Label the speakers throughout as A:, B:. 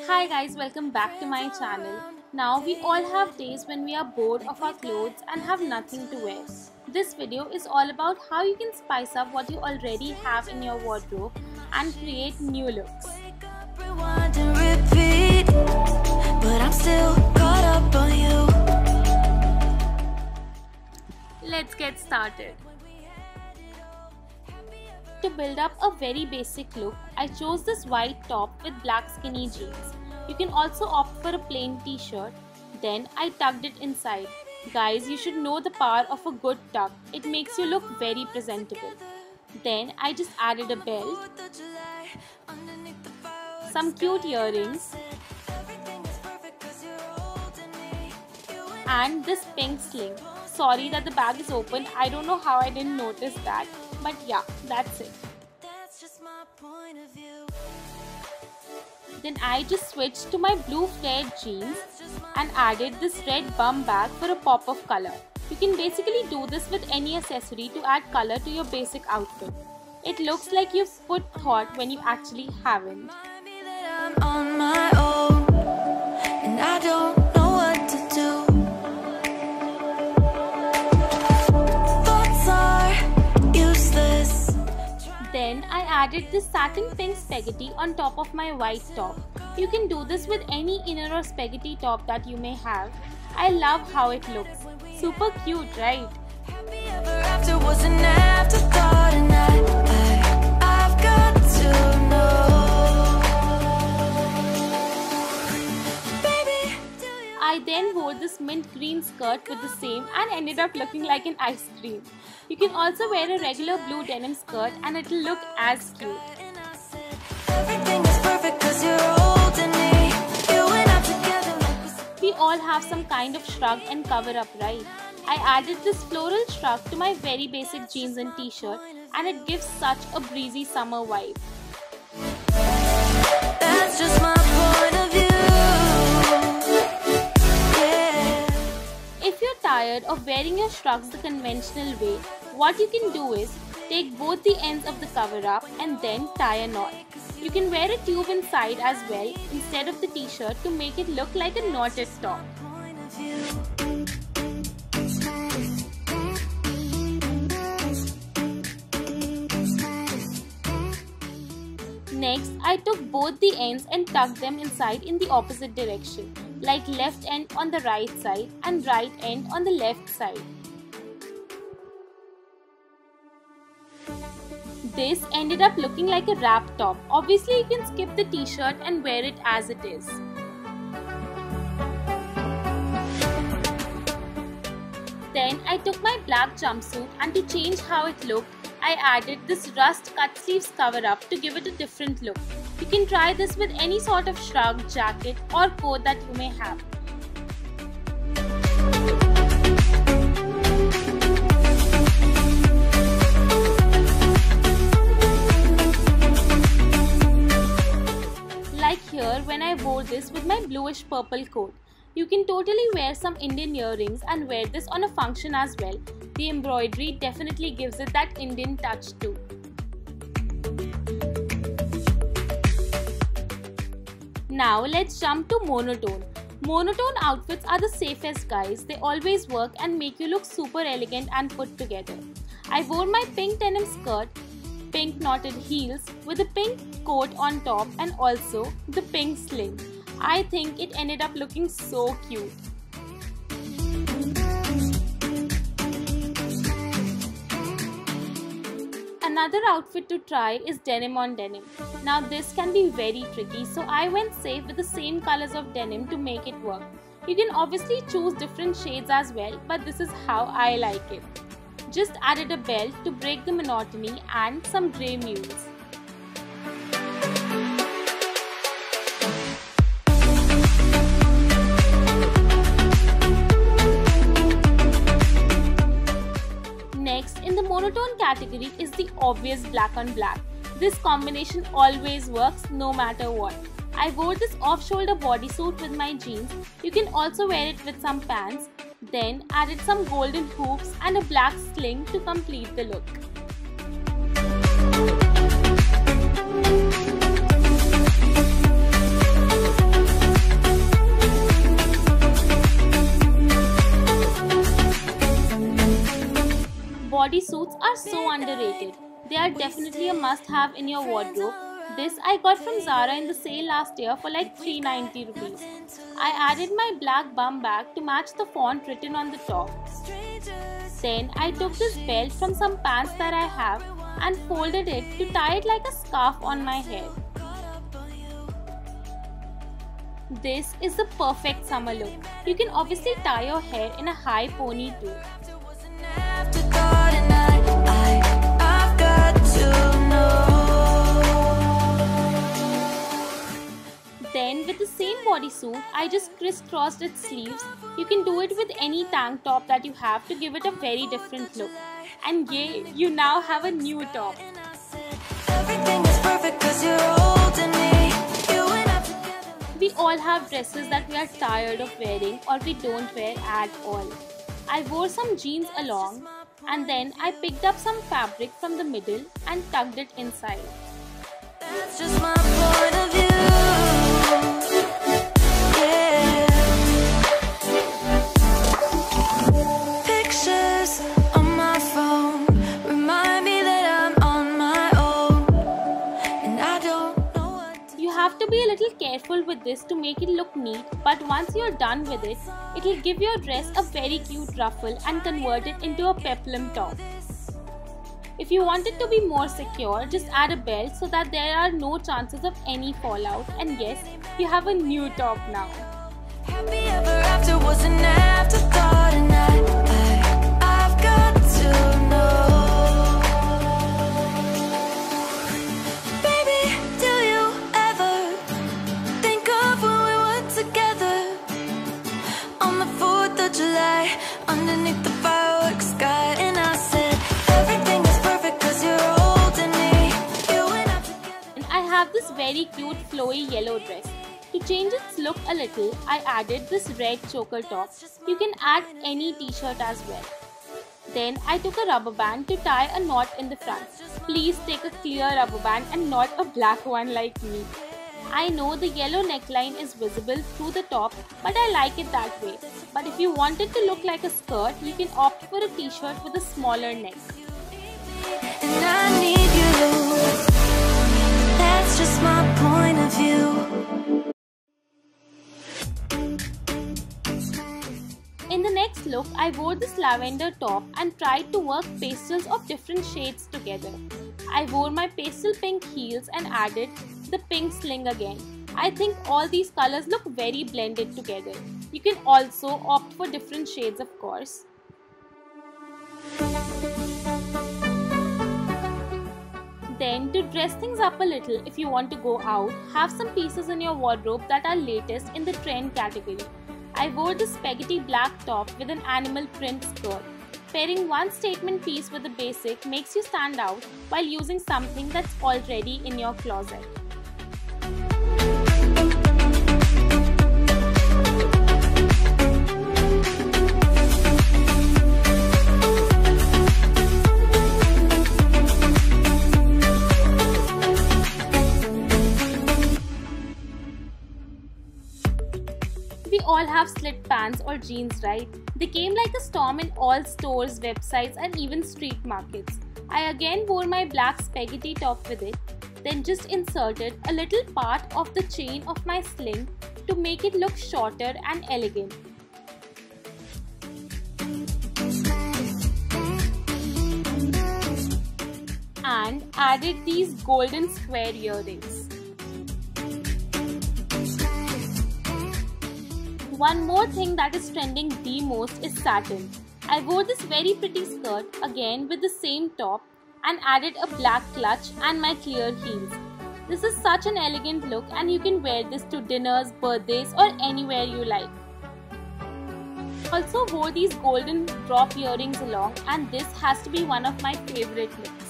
A: Hi guys, welcome back to my channel. Now we all have days when we are bored of our clothes and have nothing to wear. This video is all about how you can spice up what you already have in your wardrobe and create new looks. Let's get started. To build up a very basic look, I chose this white top with black skinny jeans. You can also opt for a plain t-shirt. Then I tucked it inside. Guys, you should know the power of a good tuck. It makes you look very presentable. Then I just added a belt, some cute earrings, and this pink sling. Sorry that the bag is open. I don't know how I didn't notice that. But yeah, that's it. Then I just switched to my blue flared jeans and added this red bum bag for a pop of color. You can basically do this with any accessory to add color to your basic outfit. It looks like you've put thought when you actually haven't. Then I added this satin pink spaghetti on top of my white top. You can do this with any inner or spaghetti top that you may have. I love how it looks. Super cute, right? I then wore this mint green skirt with the same and ended up looking like an ice cream. You can also wear a regular blue denim skirt and it'll look as cute. We all have some kind of shrug and cover up, right? I added this floral shrug to my very basic jeans and t-shirt and it gives such a breezy summer vibe. That's just my point of view. If you're tired of wearing your shrugs the conventional way, what you can do is take both the ends of the cover up and then tie a knot. You can wear a tube inside as well instead of the t-shirt to make it look like a knotted top. Next, I took both the ends and tucked them inside in the opposite direction, like left end on the right side and right end on the left side. This ended up looking like a wrap top. Obviously, you can skip the t-shirt and wear it as it is. Then I took my black jumpsuit and to change how it looked, I added this rust cut sleeves cover up to give it a different look. You can try this with any sort of shrug, jacket or coat that you may have. Like here when I wore this with my bluish purple coat. You can totally wear some Indian earrings and wear this on a function as well. The embroidery definitely gives it that Indian touch too. Now let's jump to monotone. Monotone outfits are the safest, guys. They always work and make you look super elegant and put together. I wore my pink denim skirt, pink knotted heels with a pink coat on top and also the pink sling. I think it ended up looking so cute. Another outfit to try is denim on denim. Now this can be very tricky, so I went safe with the same colors of denim to make it work. You can obviously choose different shades as well, but this is how I like it. Just added a belt to break the monotony and some grey mules. Next, in the monotone category is the obvious black on black. This combination always works no matter what. I wore this off-shoulder bodysuit with my jeans. You can also wear it with some pants. Then added some golden hoops and a black sling to complete the look. bodysuits are so underrated. They are definitely a must-have in your wardrobe. This I got from Zara in the sale last year for like 390 rupees. I added my black bum bag to match the font written on the top. Then I took this belt from some pants that I have and folded it to tie it like a scarf on my head. This is the perfect summer look. You can obviously tie your hair in a high pony too. Then with the same bodysuit, I just crisscrossed its sleeves. You can do it with any tank top that you have to give it a very different look. And yay, you now have a new top. We all have dresses that we are tired of wearing or we don't wear at all. I wore some jeans along and then I picked up some fabric from the middle and tucked it inside. That's just my point of view. Yeah. Pictures on my phone remind me that I'm on my own and I don't know what You have to be a little careful with this to make it look neat, but once you're done with it, it'll give your dress a very cute ruffle and convert it into a peplum top. If you want it to be more secure, just add a belt so that there are no chances of any fallout, and yes, you have a new top now. Happy ever after was an afterthought, and I've got to know. Baby, do you ever think of when we were together on the 4th of July underneath the fireworks sky? And I said everything is perfect cause you're holding me. You and I together. And I have this very cute flowy yellow dress. To change its look a little, I added this red choker top. You can add any t-shirt as well. Then I took a rubber band to tie a knot in the front. Please take a clear rubber band and not a black one like me. I know the yellow neckline is visible through the top, but I like it that way. But if you want it to look like a skirt, you can opt for a t-shirt with a smaller neck. And I need you. That's just my point of view. In the next look, I wore this lavender top and tried to work pastels of different shades together. I wore my pastel pink heels and added the pink sling again. I think all these colors look very blended together. You can also opt for different shades, of course. Then, to dress things up a little if you want to go out, have some pieces in your wardrobe that are latest in the trend category. I wore this spaghetti black top with an animal print skirt. Pairing one statement piece with a basic makes you stand out while using something that's already in your closet. We all have slit pants or jeans, right? They came like a storm in all stores, websites, and even street markets. I again wore my black spaghetti top with it, then just inserted a little part of the chain of my sling to make it look shorter and elegant. And added these golden square earrings. One more thing that is trending the most is satin. I wore this very pretty skirt again with the same top and added a black clutch and my clear heels. This is such an elegant look and you can wear this to dinners, birthdays or anywhere you like. Also wore these golden drop earrings along, and this has to be one of my favorite looks.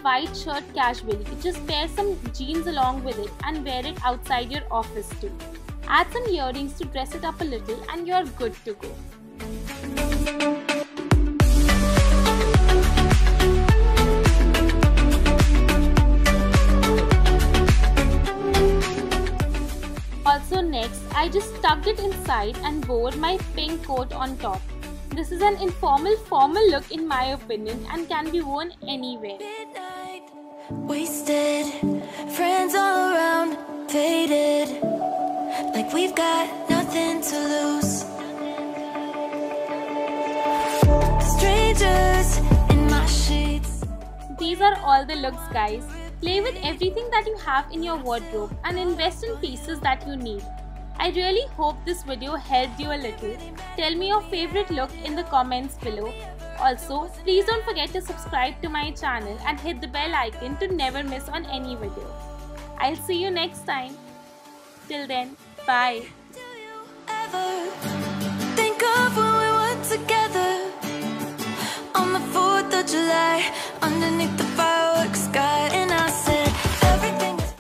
A: White shirt casually, just pair some jeans along with it and wear it outside your office too. Add some earrings to dress it up a little and you're good to go. I just tucked it inside and wore my pink coat on top. This is an informal formal look in my opinion and can be worn anywhere.
B: Wasted, friends all around, faded, like we've got nothing to lose. Strangers in my sheets.
A: These are all the looks, guys. Play with everything that you have in your wardrobe and invest in pieces that you need. I really hope this video helped you a little. Tell me your favorite look in the comments below. Also, please don't forget to subscribe to my channel and hit the bell icon to never miss on any video. I'll see you next time. Till then, bye.
B: Do you ever think of when we were together on the 4th of July underneath the fire?